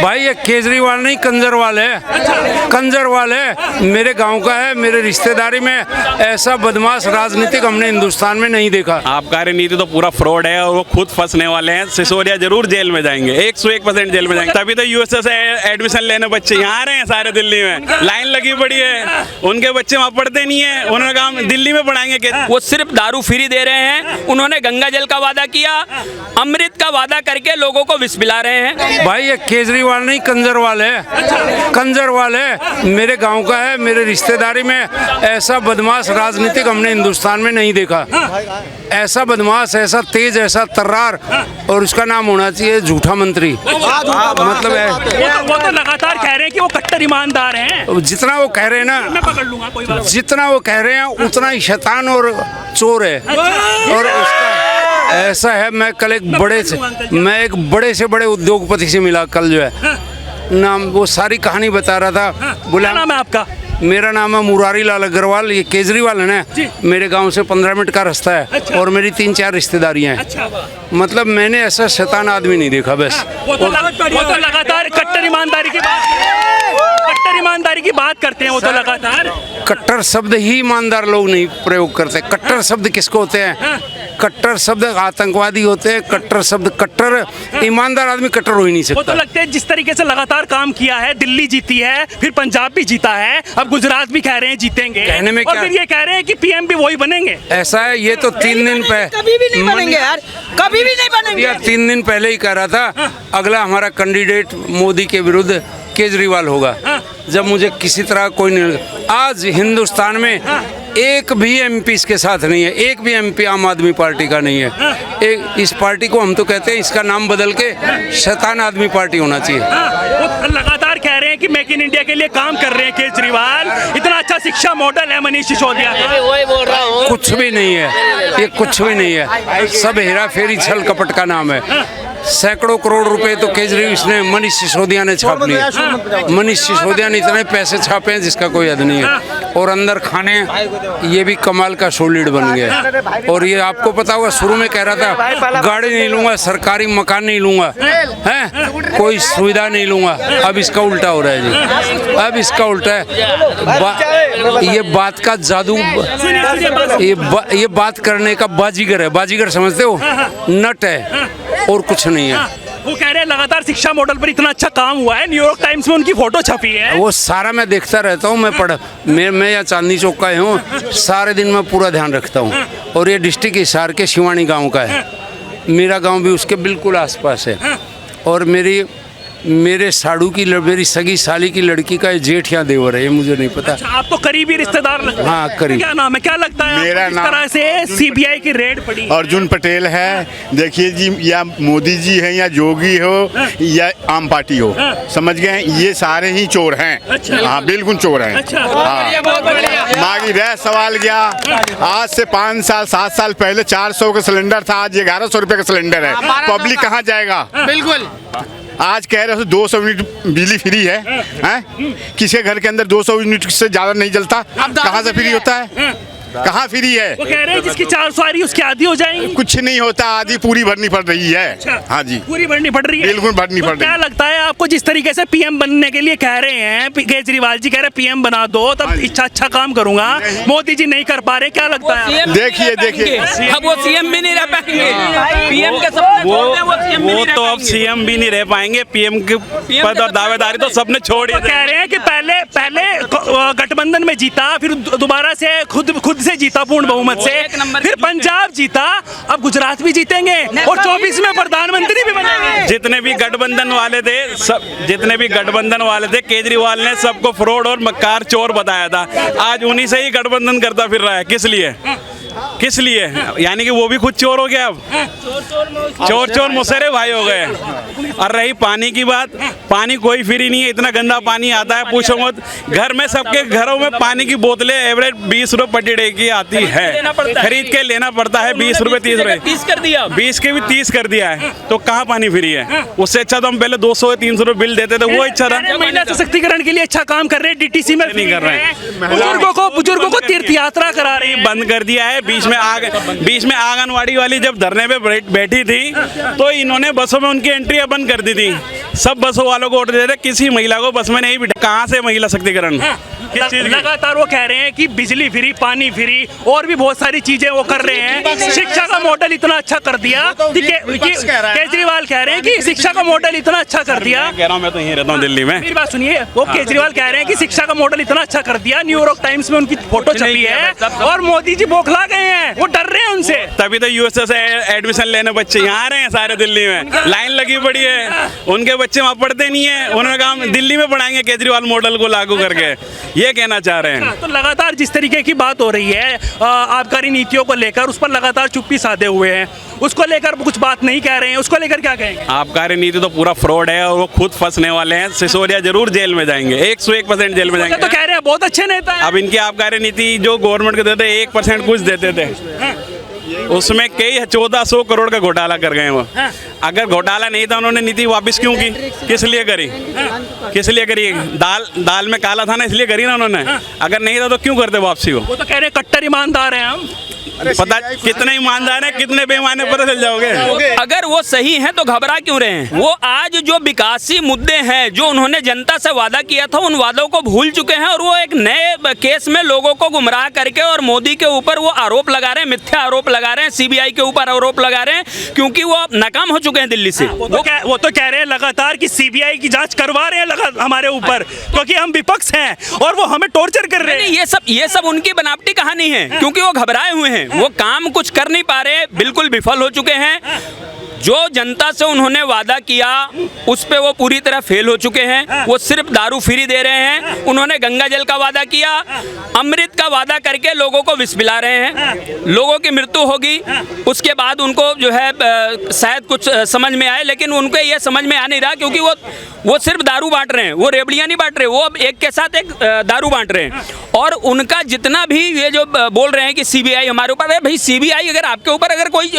भाई ये केजरीवाल नहीं कंजरवाल है, कंजरवाल है। मेरे गांव का है, मेरे रिश्तेदारी में ऐसा बदमाश राजनीतिक हमने हिंदुस्तान में नहीं देखा। आप कार्यनीति तो पूरा फ्रॉड है और वो खुद फंसने वाले हैं। सिसोदिया जरूर जेल में जाएंगे, 101% जेल में जाएंगे। तभी तो यूएसए से एडमिशन लेने बच्चे यहाँ आ रहे हैं सारे दिल्ली में, लाइन लगी पड़ी है। उनके बच्चे वहाँ पढ़ते नहीं है, उन्होंने कहा दिल्ली में पढ़ाएंगे। वो सिर्फ दारू फ्री दे रहे हैं। उन्होंने गंगा जल का वादा किया, अमृत का वादा करके लोगों को विष पिला रहे हैं। भाई ये केजरीवाल नहीं कंजरवाल है, कंजरवाल है। मेरे गांव का है, मेरे रिश्तेदारी में ऐसा बदमाश राजनीतिक हमने हिंदुस्तान में नहीं देखा। ऐसा बदमाश, ऐसा तेज, ऐसा तर्रार, और उसका नाम होना चाहिए झूठा मंत्री। मतलब है वो तो लगातार कह रहे हैं कि वो कट्टर ईमानदार हैं। जितना वो कह रहे हैं ना, मैं पकड़ लूंगा, कोई बात जितना वो कह रहे हैं उतना ही शैतान और चोर है। और उसका ऐसा है, मैं एक बड़े से बड़े उद्योगपति से मिला कल, जो है नाम, वो सारी कहानी बता रहा था। बोला, नाम है आपका? मेरा नाम है मुरारी लाल अग्रवाल। ये केजरीवाल है ना, मेरे गांव से 15 मिनट का रास्ता है। अच्छा। और मेरी 3-4 रिश्तेदारियां हैं। अच्छा। मतलब मैंने ऐसा शैतान आदमी नहीं देखा। बस वो तो लगातार कट्टर ईमानदारी की बात करते हैं। वो तो लगातार कट्टर शब्द ही ईमानदार लोग नहीं प्रयोग करते। कट्टर शब्द किसको होते हैं? कट्टर शब्द आतंकवादी होते हैं। कट्टर शब्द, कट्टर ईमानदार आदमी कट्टर हो ही नहीं वो तो सकता। लगता है जिस तरीके से लगातार काम किया है, दिल्ली जीती है, फिर पंजाब भी जीता है, अब गुजरात भी कह रहे हैं जीतेंगे, कहने में और क्या? फिर ये कह रहे हैं कि पीएम भी वही बनेंगे। ऐसा है, ये तो 3 दिन पहले, कभी भी नहीं बनेंगे यार, कभी भी नहीं बनेंगे। 3 दिन पहले ही कह रहा था अगला हमारा कैंडिडेट मोदी के विरुद्ध केजरीवाल होगा। जब मुझे किसी तरह कोई नहीं, आज हिंदुस्तान में एक भी एमपी इसके साथ नहीं है, एक भी एमपी आम आदमी पार्टी का नहीं है। इस पार्टी को हम तो कहते हैं, इसका नाम बदल के शैतान आदमी पार्टी होना चाहिए। वो लगातार कह रहे हैं कि मेक इन इंडिया के लिए काम कर रहे हैं केजरीवाल। इतना अच्छा शिक्षा मॉडल है मनीष सिसोदिया का। कुछ भी नहीं है, ये कुछ भी नहीं है। सब हेरा फेरी, छल कपट का नाम है। सैकड़ों करोड़ रुपए तो केजरीवाल ने, मनीष सिसोदिया ने छाप लिए। मनीष सिसोदिया ने इतने पैसे छापे हैं जिसका कोई हद नहीं है। और अंदर खाने, ये भी कमाल का सॉलिड बन गया। और ये आपको पता होगा, शुरू में कह रहा था गाड़ी नहीं लूंगा, सरकारी मकान नहीं लूंगा, हैं, कोई सुविधा नहीं लूंगा। अब इसका उल्टा हो रहा है जी, अब इसका उल्टा है। ये बात का जादू, ये बात करने का बाजीगर है। बाजीगर समझते हो? नट है और कुछ नहीं है। वो कह रहे हैं लगातार शिक्षा मॉडल पर इतना अच्छा काम हुआ है, न्यूयॉर्क टाइम्स में उनकी फोटो छपी है। वो सारा मैं देखता रहता हूँ। मैं यहाँ चांदनी चौक का हूँ, सारे दिन मैं पूरा ध्यान रखता हूँ। और ये डिस्ट्रिक्ट हिसार के शिवानी गांव का है। मेरा गांव भी उसके बिल्कुल आसपास है। और मेरे साड़ू की, मेरी सगी साली की लड़की का जेठ या देवर है, ये मुझे नहीं पता। अच्छा, आप तो करीबी रिश्तेदार लगते हैं। हाँ, करीब। क्या नाम है, क्या लगता है मेरा आपको, नाम, इस तरह से सीबीआई की रेड पड़ी? अर्जुन पटेल है। देखिए जी, या मोदी जी है, या जोगी हो, या आम पार्टी हो, समझ गए, ये सारे ही चोर हैं। अच्छा। हाँ, बिल्कुल चोर हैं। अच्छा। मांगी रह सवाल गया। आज से 5 साल 7 साल पहले 400 का सिलेंडर था, आज 1100 रुपये का सिलेंडर है। पब्लिक कहाँ जाएगा? बिल्कुल। आज कह रहे हो 200 यूनिट बिजली फ्री है, हैं? किसी घर के अंदर 200 यूनिट से ज्यादा नहीं जलता, कहाँ से फ्री होता है? कहाँ फ्री है? वो कह रहे हैं जिसकी 400 आ रही है उसकी आधी हो जाएगी। कुछ नहीं होता, आधी पूरी भरनी पड़ रही है। अच्छा। हाँ जी, पूरी भरनी पड़ रही है। बिल्कुल भरनी पड़ रही है। क्या लगता है आपको, जिस तरीके से पीएम बनने के लिए कह रहे हैं, केजरीवाल जी कह रहे हैं पीएम बना दो, तब अच्छा काम करूंगा, मोदी जी नहीं कर पा रहे, क्या लगता है? देखिए अब वो सीएम भी नहीं रह पाएंगे। पीएम के सपने छोड़ दें, वो सीएम भी वो नहीं रह तो अब पाएंगे। सीएम भी नहीं रह पाएंगे। पीएम के पद और दावेदारी तो सबने छोड़ ही वो कह रहे हैं कि पहले गठबंधन में जीता, फिर दोबारा से खुद से जीता पूर्ण बहुमत से, फिर पंजाब जीता, अब गुजरात भी जीतेंगे और 24 में प्रधानमंत्री भी बनेंगे। जितने भी गठबंधन वाले थे, केजरीवाल ने सबको फ्रॉड और मक्कार चोर बताया था। आज उन्हीं से ही गठबंधन करता फिर रहा है। किस लिए? यानी कि वो भी खुद चोर हो गया। अब चोर मुसरे भाई हो गए। और रही पानी की बात, पानी कोई फ्री नहीं है। इतना गंदा पानी आता है, पूछो मत। घर में, सबके घरों में पानी की बोतलें एवरेज 20 रुपए प्रति डे की आती है, खरीद के लेना पड़ता है। 20 रुपए 30 रुपए 30 कर दिया, 20 के भी 30 कर दिया है। तो कहाँ पानी फ्री है? उससे अच्छा तो हम पहले 200 300 रुपए बिल देते थे, वो अच्छा था। महिला सशक्तिकरण के लिए अच्छा काम कर रहे हैं, डीटीसी में नहीं कर रहे हैं। बुजुर्गों को तीर्थ यात्रा करा रहे हैं। बंद कर दिया है। बीच में आंगनवाड़ी वाली जब धरने पे बैठी थी तो इन्होंने बसों में उनकी एंट्री बंद कर दी थी। सब बसों वालों को वोट दे रहे, किसी महिला को बस में नहीं बिठा। कहाँ से महिला शक्तिकरण? लगातार वो कह रहे हैं कि बिजली फ्री, पानी फ्री और भी बहुत सारी चीजें वो कर रहे हैं। शिक्षा का मॉडल इतना अच्छा कर दिया कि केजरीवाल कह रहे हैं कि शिक्षा का मॉडल इतना अच्छा कर दिया। कह रहा हूँ, मैं तो यहीं रहता हूँ दिल्ली में। मेरी बात सुनिए, वो केजरीवाल कह रहे हैं कि शिक्षा का मॉडल इतना अच्छा कर दिया। न्यूयॉर्क टाइम्स में उनकी फोटो छपी है और मोदी जी बौखला गए हैं, वो डर रहे हैं उनसे। तभी तो यूएसए से एडमिशन लेने बच्चे यहाँ आ रहे हैं सारे दिल्ली में, लाइन लगी पड़ी है। उनके बच्चे वहाँ पढ़ते नहीं है, उन्होंने कहा दिल्ली में पढ़ाएंगे केजरीवाल मॉडल को लागू करके, ये कहना चाह रहे हैं। तो लगातार जिस तरीके की बात हो रही है आबकारी नीतियों को लेकर, उस पर लगातार चुप्पी साधे हुए हैं, उसको लेकर कुछ बात नहीं कह रहे हैं, उसको लेकर क्या कहेंगे? आबकारी नीति तो पूरा फ्रॉड है और वो खुद फंसने वाले हैं। सिसोदिया जरूर जेल में जाएंगे, 101% जेल में जाएंगे। तो कह रहे हैं बहुत अच्छे नेता हैं। अब इनकी आबकारी नीति जो गवर्नमेंट को देते 1% कुछ देते थे, उसमें कई 1400 करोड़ का घोटाला कर गए वो। अगर घोटाला नहीं था उन्होंने नीति वापस क्यों की? किस लिए करी? किस लिए करी? दाल में काला था ना, इसलिए करी ना उन्होंने। अगर नहीं था तो क्यों करते वापसी? वो तो कह रहे हैं कट्टर ईमानदार हैं हम। पता कितने ईमानदार हैं, कितने बेईमान हैं, पता चल जाओगे। अगर वो सही हैं तो घबरा क्यों रहे हैं? वो आज जो विकासी मुद्दे हैं, जो उन्होंने जनता से वादा किया था, उन वादों को भूल चुके हैं और वो एक नए केस में लोगों को गुमराह करके और मोदी के ऊपर वो आरोप लगा रहे हैं, मिथ्या आरोप लगा रहे हैं, सीबीआई के ऊपर आरोप लगा रहे हैं, क्योंकि वो नाकाम हो चुके हैं दिल्ली से। वो तो कह रहे हैं लगातार कि सीबीआई की जांच करवा रहे हैं हमारे ऊपर, क्योंकि हम विपक्ष हैं और वो हमें टॉर्चर कर रहे हैं। ये सब उनकी बनावटी कहानी है, क्योंकि वो घबराए हुए हैं, वो काम कुछ कर नहीं पा रहे, बिल्कुल विफल हो चुके हैं। जो जनता से उन्होंने वादा किया उस पे वो पूरी तरह फेल हो चुके हैं। वो सिर्फ दारू फ्री दे रहे हैं। उन्होंने गंगा जल का वादा किया, अमृत का वादा करके लोगों को विष पिला रहे हैं। लोगों की मृत्यु होगी, उसके बाद उनको जो है शायद कुछ समझ में आए, लेकिन उनको ये समझ में आ नहीं रहा, क्योंकि वो सिर्फ दारू बांट रहे हैं, वो रेबड़ियाँ नहीं बांट रहे, वो अब एक के साथ एक दारू बांट रहे हैं। और उनका जितना भी ये जो बोल रहे हैं कि सीबीआई हमारे ऊपर है, भाई सीबीआई अगर आपके ऊपर अगर कोई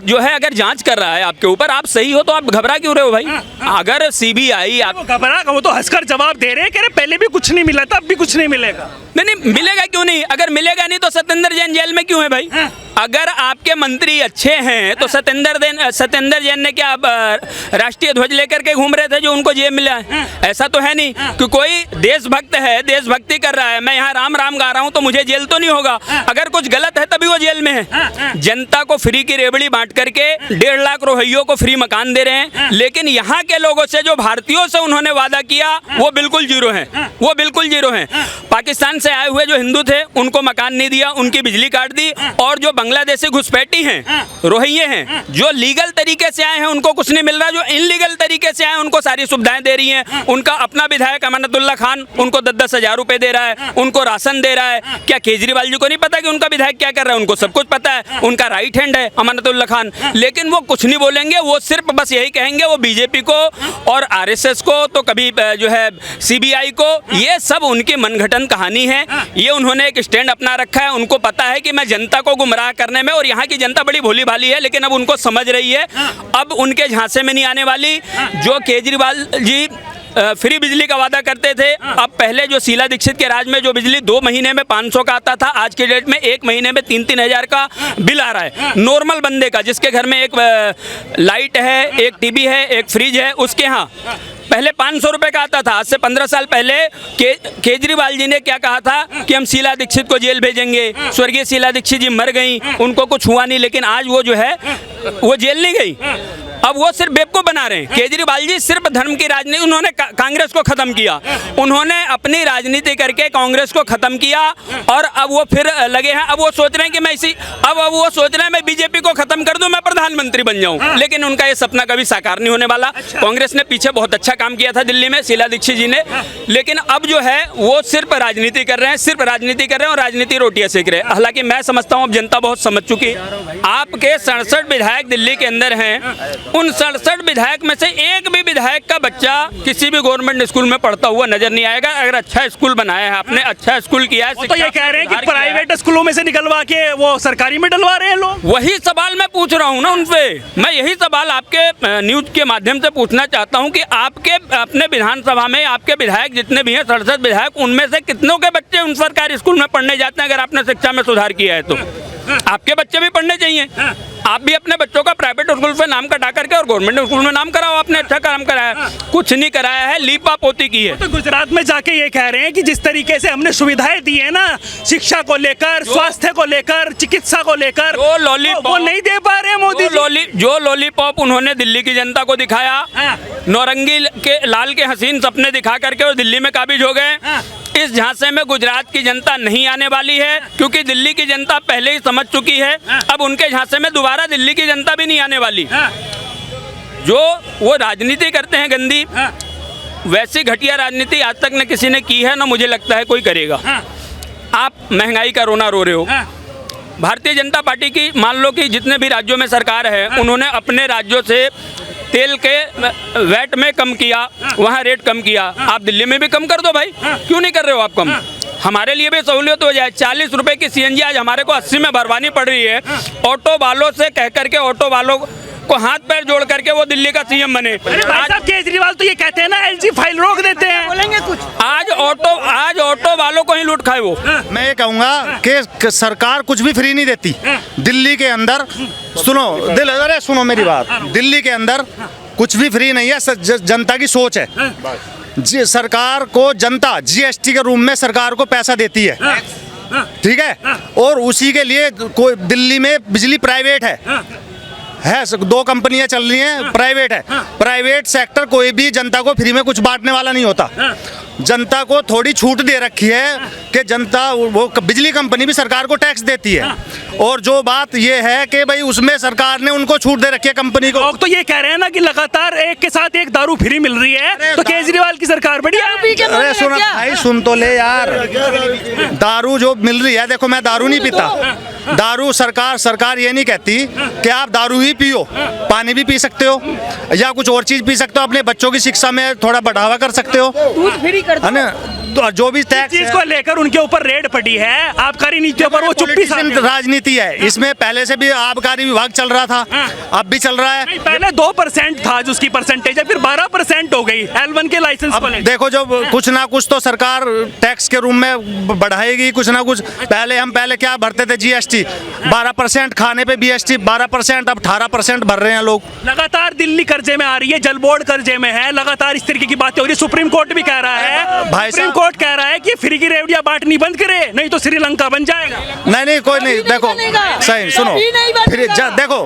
जो है अगर जांच कर रहा है आपके ऊपर, आप सही हो तो आप घबरा क्यों रहे हो भाई? अगर सीबीआई आप घबरा, वो तो हंसकर जवाब दे रहे हैं, कह रहे पहले भी कुछ नहीं मिला था, अब भी कुछ नहीं मिलेगा। नहीं मिलेगा क्यों नहीं? अगर मिलेगा नहीं तो सत्येंद्र जैन जेल में क्यों है भाई? अगर आपके मंत्री अच्छे हैं तो सत्येंद्र जैन ने क्या राष्ट्रीय ध्वज लेकर के घूम रहे थे जो उनको जेल मिला है? ऐसा तो है नहीं कि कोई देशभक्त है, देशभक्ति कर रहा है, मैं यहाँ राम राम गा रहा हूँ तो मुझे जेल तो नहीं होगा। अगर कुछ गलत है तभी वो जेल में है। जनता को फ्री की रेवड़ी बांट करके 1.5 लाख रोहियों को फ्री मकान दे रहे हैं, लेकिन यहाँ के लोगों से, जो भारतीयों से उन्होंने वादा किया, वो बिल्कुल जीरो है, वो बिल्कुल जीरो है। पाकिस्तान से आए हुए जो हिंदू थे उनको मकान नहीं दिया, उनकी बिजली काट दी, और जो बांग्लादेशी घुसपैठी हैं, रोहिंगे हैं, जो लीगल तरीके से आए हैं उनको कुछ नहीं मिल रहा, जो इनलीगल तरीके से आए हैं उनको सारी सुविधाएं दे रही हैं। उनका अपना विधायक अमानतुल्लाह खान उनको 10-10 हज़ार रुपए दे रहा है, उनको राशन दे रहा है। क्या केजरीवाल जी को नहीं पता कि उनका विधायक क्या कर रहा है? उनको सब कुछ पता है, उनका राइट हैंड है अमानतुल्लाह खान, लेकिन वो कुछ नहीं बोलेंगे। वो सिर्फ बस यही कहेंगे, वो बीजेपी को और आरएसएस को, तो कभी जो है सीबीआई को, ये सब उनकी मनगढ़ंत कहानी है। ये उन्होंने एक स्टैंड अपना रखा है, उनको पता है कि मैं जनता को गुमराह करने में, और यहाँ की जनता बड़ी भोली भाली है, लेकिन अब उनको समझ रही है, अब उनके झांसे में नहीं आने वाली। जो केजरीवाल जी फ्री बिजली का वादा करते थे, अब पहले जो शीला दीक्षित के राज में जो बिजली 2 महीने में 500 का आता था, आज के डेट में 1 महीने में 3-3 हज़ार का बिल आ रहा है। नॉर्मल बंदे का, जिसके घर में एक लाइट है, एक टीवी है, एक फ्रिज है, उसके यहाँ पहले 500 रुपए का आता था। आज से 15 साल पहले केजरीवाल जी ने क्या कहा था कि हम शीला दीक्षित को जेल भेजेंगे। स्वर्गीय शीला दीक्षित जी मर गई, उनको कुछ हुआ नहीं, लेकिन आज वो जो है वो जेल नहीं गई। अब वो सिर्फ बेवकूफ बना रहे हैं। केजरीवाल जी सिर्फ धर्म की राजनीति, उन्होंने कांग्रेस को खत्म किया, उन्होंने अपनी राजनीति करके कांग्रेस को खत्म किया, और अब वो फिर लगे हैं, अब वो सोच रहे हैं कि मैं अब वो सोच रहे हैं मैं बीजेपी को खत्म कर दूं, मैं प्रधानमंत्री बन जाऊं। लेकिन उनका ये सपना कभी साकार नहीं होने वाला। कांग्रेस ने पीछे बहुत अच्छा काम किया था दिल्ली में, शीला दीक्षित जी ने, लेकिन अब जो है वो सिर्फ राजनीति कर रहे हैं, सिर्फ राजनीति कर रहे हैं, और राजनीति रोटियां सेक रहे हैं। हालांकि मैं समझता हूं अब जनता बहुत समझ चुकी है। आपके 67 विधायक दिल्ली के अंदर हैं, उन 67 विधायक में से एक भी विधायक का बच्चा किसी भी गवर्नमेंट स्कूल में पढ़ता हुआ नजर नहीं आएगा। अगर अच्छा स्कूल बनाया है आपने, अच्छा स्कूल किया है, तो ये कह रहे हैं कि प्राइवेट स्कूलों में से निकलवा के वो सरकारी में डलवा रहे हैं लोग। वही सवाल मैं पूछ रहा हूँ ना उनसे। मैं यही सवाल आपके न्यूज के माध्यम से पूछना चाहता हूँ कि आपके अपने विधानसभा में आपके विधायक जितने भी हैं 67 विधायक, उनमें से कितनों के बच्चे उन सरकारी स्कूल में पढ़ने जाते हैं? अगर आपने शिक्षा में सुधार किया है तो आपके बच्चे भी पढ़ने चाहिए। आप भी अपने बच्चों का प्राइवेट स्कूल पे नाम कटा करके और गवर्नमेंट स्कूल में नाम कराओ। आपने अच्छा काम कराया, कुछ नहीं कराया है, लीपा पोती की है। तो गुजरात में जाके ये कह रहे हैं कि जिस तरीके से हमने सुविधाएं दी है ना, शिक्षा को लेकर, स्वास्थ्य को लेकर, चिकित्सा को लेकर, वो नहीं दे पा रहे हैं मोदी जी। जो लॉलीपॉप उन्होंने दिल्ली की जनता को दिखाया, नौरंगी के लाल के हसीन सपने दिखा करके वो दिल्ली में काबिज हो गए। इस झांसे में गुजरात की जनता नहीं आने वाली है, क्योंकि दिल्ली की जनता पहले ही समझ चुकी है। अब उनके झांसे में दोबारा दिल्ली की जनता भी नहीं आने वाली। जो वो राजनीति करते हैं गंदी, वैसी घटिया राजनीति आज तक न किसी ने की है, न मुझे लगता है कोई करेगा। आप महंगाई का रोना रो रहे हो। भारतीय जनता पार्टी की मान लो कि जितने भी राज्यों में सरकार है, उन्होंने अपने राज्यों से तेल के वैट में कम किया, वहाँ रेट कम किया। आप दिल्ली में भी कम कर दो भाई, क्यों नहीं कर रहे हो आप कम? हमारे लिए भी सहूलियत हो जाए। 40 रुपए की सीएनजी आज हमारे को 80 में भरवानी पड़ रही है। ऑटो वालों से कह करके, ऑटो वालों को हाथ पैर जोड़ करके वो दिल्ली का सीएम बने। आज केजरीवाल तो ये कहते हैं ना, एलजी फाइल रोक देते हैं। बोलेंगे कुछ? आज ऑटो वालों को ही लूट खाए वो। मैं ये कहूँगा कि सरकार कुछ भी फ्री नहीं देती। दिल्ली के अंदर सुनो मेरी बात, दिल्ली के अंदर कुछ भी फ्री नहीं है। जनता की सोच है। सरकार को जनता जीएसटी के रूप में सरकार को पैसा देती है, ठीक है, और उसी के लिए कोई दिल्ली में बिजली प्राइवेट है 2 कंपनियां चल रही हैं, प्राइवेट है। प्राइवेट सेक्टर कोई भी जनता को फ्री में कुछ बांटने वाला नहीं होता। जनता को थोड़ी छूट दे रखी है कि जनता, वो बिजली कंपनी भी सरकार को टैक्स देती है। और जो बात ये है कि भाई उसमें सरकार ने उनको छूट दे रखी है कंपनी को। लोग तो ये कह रहे हैं ना कि लगातार एक के साथ एक दारू फ्री मिल रही है, तो केजरीवाल की सरकार बढ़िया। अरे सुन भाई, सुन तो ले यार, दारू जो मिल रही है, देखो मैं दारू नहीं पीता। दारू सरकार ये नहीं कहती कि आप दारू ही पियो, पानी भी पी सकते हो या कुछ और चीज पी सकते हो, अपने बच्चों की शिक्षा में थोड़ा बढ़ावा कर सकते हो, है ना। तो जो भी टैक्स चीज को लेकर उनके ऊपर रेड पड़ी है, आबकारी नीतियों पर वो चुप्पी राजनीति है। इसमें पहले से भी आबकारी विभाग चल रहा था, अब भी चल रहा है। पहले 2% था जो उसकी परसेंटेज है, फिर 12% हो गई L1 के लाइसेंस को लेकर। देखो, जब कुछ ना कुछ तो सरकार टैक्स के रूप में बढ़ाएगी, कुछ ना कुछ। पहले क्या भरते थे जीएसटी 12%, खाने पे बीएसटी 12%, अब 18% भर रहे हैं लोग। लगातार दिल्ली कर्जे में आ रही है, जल बोर्ड कर्जे में है, लगातार इस तरीके की बातें हो रही है। सुप्रीम कोर्ट भी कह रहा है, भाई सुप्रीम कोर्ट कह रहा है कि फ्री की रेवड़ियां बांटनी बंद करे, नहीं तो श्रीलंका बन जाएगा। नहीं कोई नहीं। देखो सही सुनो, फिर देखो,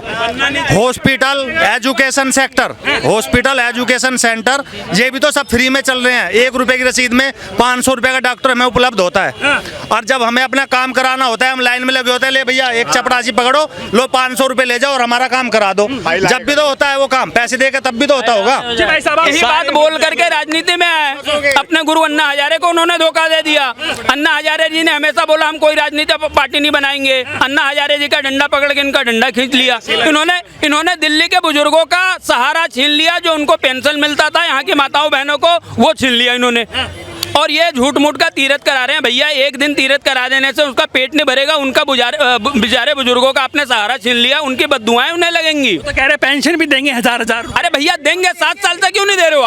hospital, education sector, hospital, education centre, ये भी तो सब फ्री में चल रहे हैं। 1 रुपए की रसीद में 500 रुपए का डॉक्टर हमें उपलब्ध होता है। और जब हमें अपना काम कराना होता है, हम लाइन में लगे होते हैं, ले भैया एक चपरासी पकड़ो, लो 500 रुपए ले जाओ और हमारा काम करा दो। जब भी तो होता है वो काम, पैसे देकर तब भी तो होता होगा। यही बात बोल करके राजनीति में आए। अपने गुरु अन्ना हजारे को उन्होंने धोखा दे दिया। अन्ना हजारे जी ने हमेशा बोला हम कोई राजनीति पार्टी नहीं बनाएंगे। अन्ना हजारे जी का डंडा पकड़ के इनका डंडा खींच लिया। इन्होंने दिल्ली के बुजुर्गों का सहारा छीन लिया, जो उनको पेंशन मिलता था यहाँ की माताओं बहनों को, वो छीन लिया इन्होंने। और ये झूठ मूठ का तीरथ करा रहे हैं भैया। एक दिन तीरथ करा देने से उसका पेट नहीं भरेगा। उनका बेचारे बुजुर्गों का आपने सहारा छीन लिया, उनकी बद्दुआएं उन्हें लगेंगी। तो कह रहे पेंशन भी देंगे 1000-1000। अरे भैया देंगे, 7 साल से क्यों नहीं दे रहे हो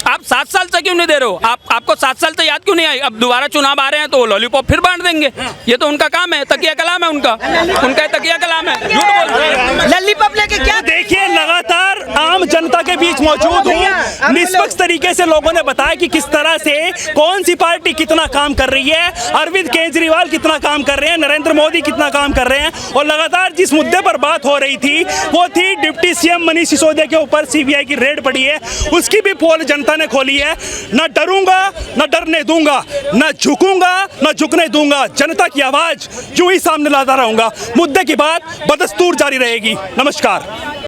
आप 7 साल से क्यों नहीं दे रहे हो? आपको 7 साल से याद क्यों नहीं आई? अब दोबारा चुनाव आ रहे हैं तो लॉलीपॉप फिर बांट देंगे। ये तो उनका काम है, तकिया कलाम है उनका तकिया कलाम है। झूठ बोल रहे हैं। लॉलीपॉप लेके क्या देखिए, लगातार आम जनता के बीच मौजूद हूँ। निष्पक्ष तरीके से लोगों ने बताया कि किस तरह से कौन सी पार्टी कितना काम कर रही है, अरविंद केजरीवाल कितना काम कर रहे हैं, नरेंद्र मोदी कितना काम कर रहे हैं। और लगातार जिस मुद्दे पर बात हो रही थी वो थी डिप्टी सीएम मनीष सिसोदिया के ऊपर सीबीआई की रेड पड़ी है, उसकी भी पोल जनता ने खोली है। न डरूंगा, न डरने दूंगा, न झुकूंगा, न झुकने दूंगा। जनता की आवाज यूं ही सामने लाता रहूंगा। मुद्दे की बात बदस्तूर जारी रहेगी। नमस्कार।